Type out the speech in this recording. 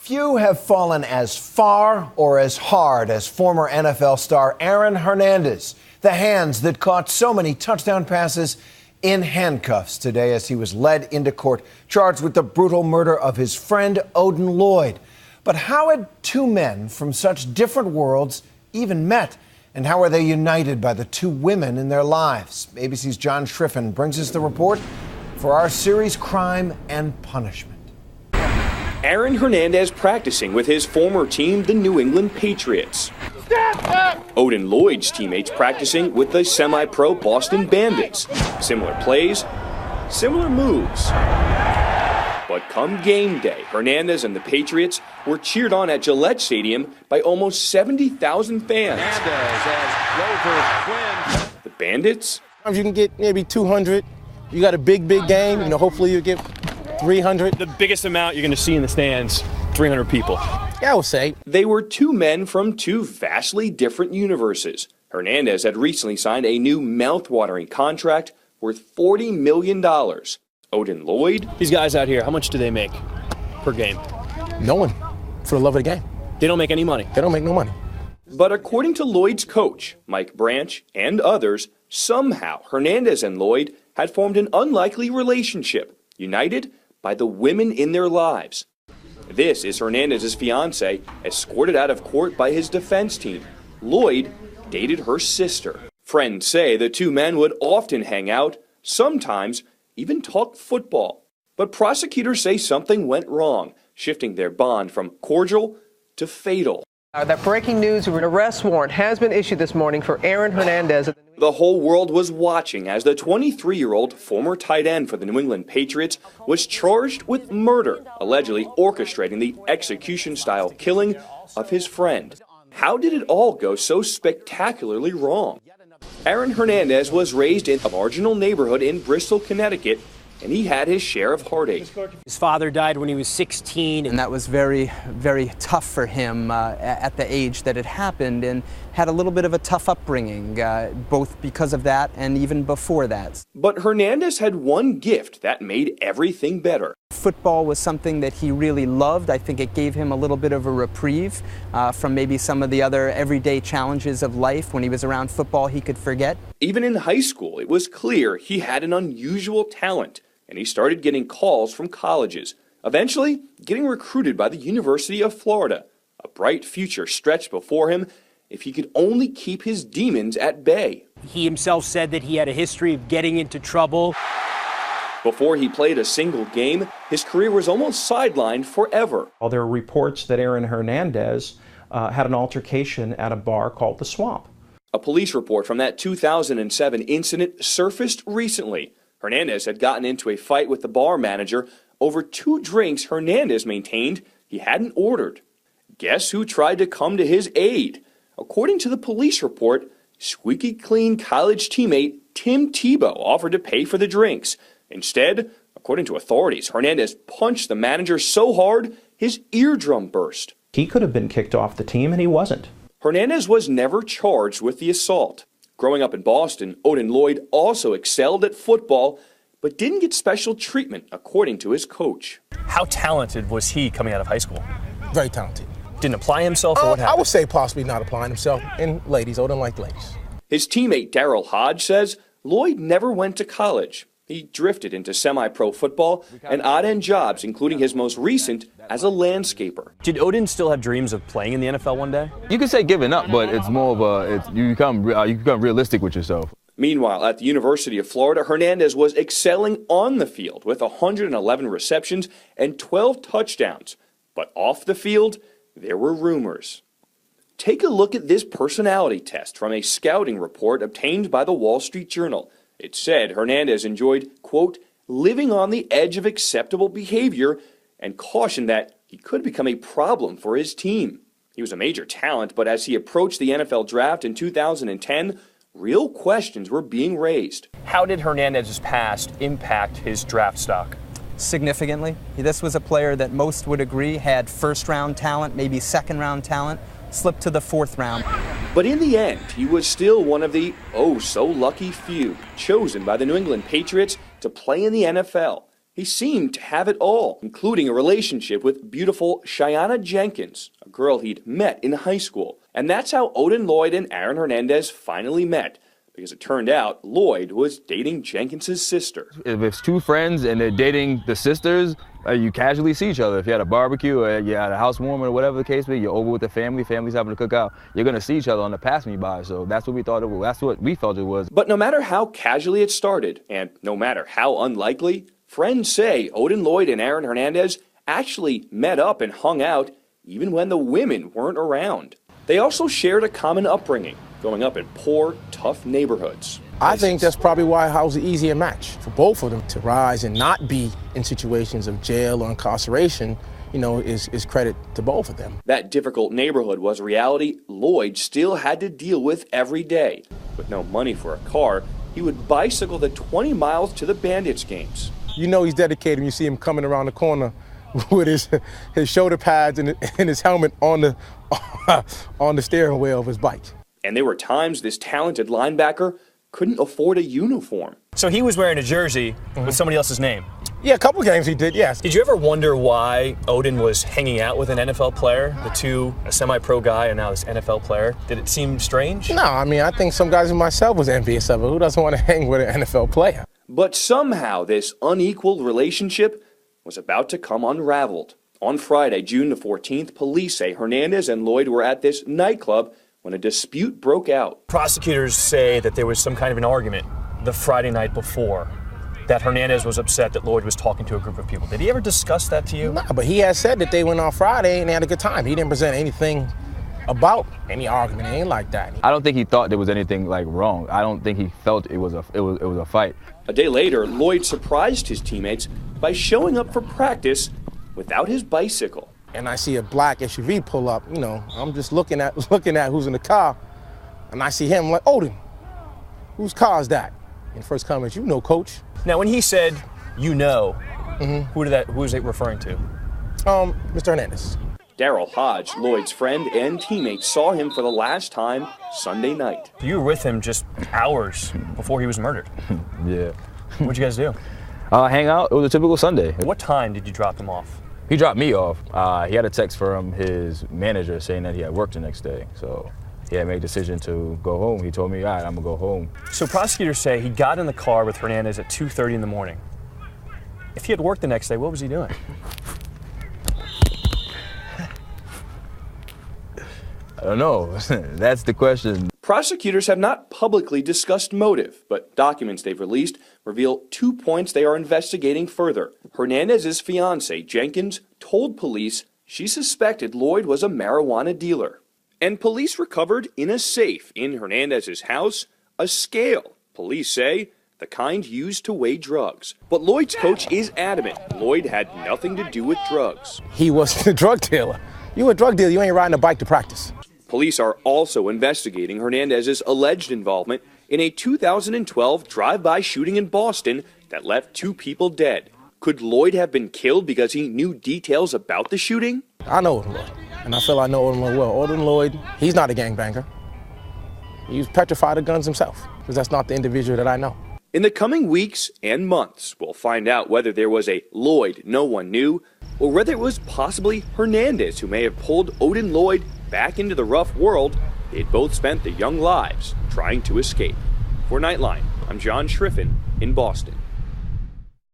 Few have fallen as far or as hard as former NFL star Aaron Hernandez. The hands that caught so many touchdown passes in handcuffs today as he was led into court, charged with the brutal murder of his friend Odin Lloyd. But how had two men from such different worlds even met? And how are they united by the two women in their lives? ABC's John Schriffen brings us the report for our series Crime and Punishment. Aaron Hernandez practicing with his former team, the New England Patriots. Odin Lloyd's teammates practicing with the semi-pro Boston Bandits. Similar plays, similar moves. But come game day, Hernandez and the Patriots were cheered on at Gillette Stadium by almost 70,000 fans. The Bandits? You can get maybe 200. You got a big game, hopefully you get 300. The biggest amount you're going to see in the stands, 300 people. Yeah, I would say. They were two men from two vastly different universes. Hernandez had recently signed a new mouth-watering contract worth $40 million. Odin Lloyd. These guys out here, how much do they make per game? No one. For the love of the game. They don't make any money. They don't make no money. But according to Lloyd's coach, Mike Branch, and others, somehow Hernandez and Lloyd had formed an unlikely relationship, united by the women in their lives. This is Hernandez's fiancée, escorted out of court by his defense team. Lloyd dated her sister. Friends say the two men would often hang out, sometimes even talk football. But prosecutors say something went wrong, shifting their bond from cordial to fatal. That breaking news, an arrest warrant has been issued this morning for Aaron Hernandez. The whole world was watching as the 23-year-old former tight end for the New England Patriots was charged with murder, allegedly orchestrating the execution-style killing of his friend. How did it all go so spectacularly wrong? Aaron Hernandez was raised in a marginal neighborhood in Bristol, Connecticut, and he had his share of heartache. His father died when he was 16, and that was very, very tough for him at the age that it happened, and had a little bit of a tough upbringing, both because of that and even before that. But Hernandez had one gift that made everything better. Football was something that he really loved. I think it gave him a little bit of a reprieve from maybe some of the other everyday challenges of life. When he was around football, he could forget. Even in high school, it was clear he had an unusual talent, and he started getting calls from colleges, eventually getting recruited by the University of Florida. A bright future stretched before him if he could only keep his demons at bay. He himself said that he had a history of getting into trouble. Before he played a single game, his career was almost sidelined forever. Well, there are reports that Aaron Hernandez had an altercation at a bar called The Swamp. A police report from that 2007 incident surfaced recently. Hernandez had gotten into a fight with the bar manager over 2 drinks Hernandez maintained he hadn't ordered. Guess who tried to come to his aid? According to the police report, squeaky clean college teammate Tim Tebow offered to pay for the drinks. Instead, according to authorities, Hernandez punched the manager so hard his eardrum burst. He could have been kicked off the team, and he wasn't. Hernandez was never charged with the assault. Growing up in Boston, Odin Lloyd also excelled at football, but didn't get special treatment, according to his coach. How talented was he coming out of high school? Very talented. Didn't apply himself, or what happened? I would say possibly not applying himself. And ladies, Odin liked ladies. His teammate Daryl Hodge says Lloyd never went to college. He drifted into semi-pro football and odd-end jobs, including his most recent as a landscaper. Did Odin still have dreams of playing in the NFL one day? You could say giving up, but it's more of you become realistic with yourself. Meanwhile, at the University of Florida, Hernandez was excelling on the field with 111 receptions and 12 touchdowns. But off the field, there were rumors. Take a look at this personality test from a scouting report obtained by the Wall Street Journal. It said Hernandez enjoyed, quote, living on the edge of acceptable behavior, and cautioned that he could become a problem for his team. He was a major talent, but as he approached the NFL draft in 2010, real questions were being raised. How did Hernandez's past impact his draft stock? Significantly. This was a player that most would agree had first-round talent, maybe second-round talent, slipped to the 4th round. But in the end, he was still one of the oh-so-lucky few chosen by the New England Patriots to play in the NFL. He seemed to have it all, including a relationship with beautiful Cheyenne Jenkins, a girl he'd met in high school. And that's how Odin Lloyd and Aaron Hernandez finally met, because it turned out Lloyd was dating Jenkins' sister. If it's two friends and they're dating the sisters, you casually see each other. If you're at a barbecue or you're at a housewarming or whatever the case may be, you're over with the family, family's having a cookout, you're going to see each other on the passing by. So that's what we thought it was. That's what we felt it was. But no matter how casually it started, and no matter how unlikely, friends say Odin Lloyd and Aaron Hernandez actually met up and hung out even when the women weren't around. They also shared a common upbringing, growing up in poor, tough neighborhoods. I think that's probably why I was an easier match for both of them to rise and not be in situations of jail or incarceration, is credit to both of them. That difficult neighborhood was a reality Lloyd still had to deal with every day. With no money for a car, he would bicycle the 20 miles to the Bandits games. He's dedicated when you see him coming around the corner with his shoulder pads and his helmet on the steering wheel of his bike. And there were times this talented linebacker couldn't afford a uniform. So he was wearing a jersey with somebody else's name. Yeah, a couple games he did, yes. Did you ever wonder why Odin was hanging out with an NFL player? The two, a semi-pro guy and now this NFL player. Did it seem strange? No, I think some guys like myself was envious of it. Who doesn't want to hang with an NFL player? But somehow this unequal relationship was about to come unraveled. On Friday, June the 14th, police say Hernandez and Lloyd were at this nightclub when a dispute broke out. Prosecutors say that there was some kind of an argument the Friday night before, that Hernandez was upset that Lloyd was talking to a group of people. Did he ever discuss that to you? No, but he has said that they went on Friday and they had a good time. He didn't present anything about any argument, anything like that. I don't think he thought there was anything wrong. I don't think he felt it was a fight. A day later, Lloyd surprised his teammates by showing up for practice without his bicycle. And I see a black SUV pull up, I'm just looking at who's in the car, and I see him like, Odin, whose car is that? And first comment, coach. Now, when he said, who was it referring to? Mr. Hernandez. Daryl Hodge, Lloyd's friend and teammate, saw him for the last time Sunday night. You were with him just hours before he was murdered. Yeah. What'd you guys do? Hang out. It was a typical Sunday. What time did you drop him off? He dropped me off. He had a text from his manager saying that he had work the next day. So he had made a decision to go home. He told me, all right, I'm going to go home. So prosecutors say he got in the car with Hernandez at 2:30 in the morning. If he had work the next day, what was he doing? I don't know. That's the question. Prosecutors have not publicly discussed motive, but documents they've released reveal 2 points they are investigating further. Hernandez's fiancée, Jenkins, told police she suspected Lloyd was a marijuana dealer. And police recovered in a safe in Hernandez's house a scale, police say, the kind used to weigh drugs. But Lloyd's coach is adamant Lloyd had nothing to do with drugs. He was a drug dealer. You a drug dealer, you ain't riding a bike to practice. Police are also investigating Hernandez's alleged involvement in a 2012 drive-by shooting in Boston that left 2 people dead. Could Lloyd have been killed because he knew details about the shooting? I know Odin Lloyd, and I feel I know Odin Lloyd well. Odin Lloyd, he's not a gangbanger. He was petrified of guns himself, because that's not the individual that I know. In the coming weeks and months, we'll find out whether there was a Lloyd no one knew, or whether it was possibly Hernandez who may have pulled Odin Lloyd back into the rough world they'd both spent their young lives trying to escape. For Nightline, I'm John Schriffen in Boston.